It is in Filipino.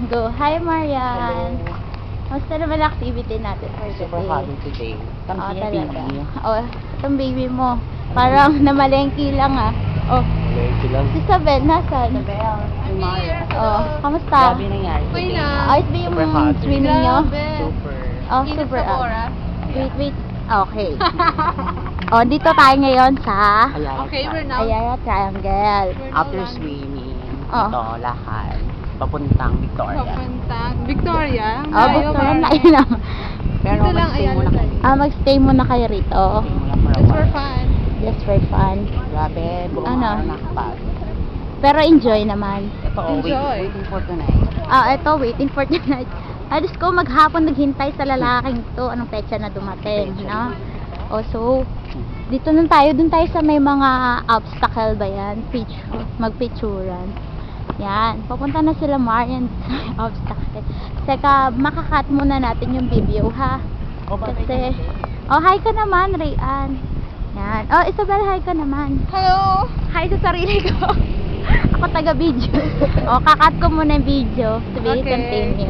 Go. Hi, Marian. Kamusta naman ang activity natin for today? Super happy today. Come Oh, here, talaga. baby. Oh, itong baby mo. Parang namalengki lang ah. Oh, Malengki lang. si Isabel, nasan? Isabel. Si Maria. Oh, kamusta? Grabe nangyari today. Ayos ba yung Super hot. swimming nyo? Super. Oh, super. Wait. Okay. Oh, dito tayo ngayon sa Ayala. Okay, we're now. Ayala Triangle. After swimming, Oh. ito, lahat. Papuntang Victoria. Papuntang Victoria. Oh, gusto mo na yun naman. Pero Dito lang, mag-stay Ayala muna kayo. tayo. Mag-stay muna kayo rito. Stay muna for a Just for while. fun. Just for fun. Grabe, buong Ano? araw nakapagod. Pero enjoy naman. Ito, Enjoy. waiting for tonight. Ito, waiting for tonight. Ay, Diyos ko, maghapon naghintay sa lalaking to. Anong petsa na dumating, no? Oh, so, dito nun tayo. Dun tayo sa may mga obstacle ba yan? Magpicturan. Yan. Papunta na sila Marian sa obstacle. Teka, makakat muna natin yung video, ha? Kasi, oh, hi ka naman, Rayan. Yan. Oh, Isabel, hi ka naman. Hello! Hi sa sarili ko. Ako taga-video. O, kakat ko muna yung video. Sabi, Okay. continue.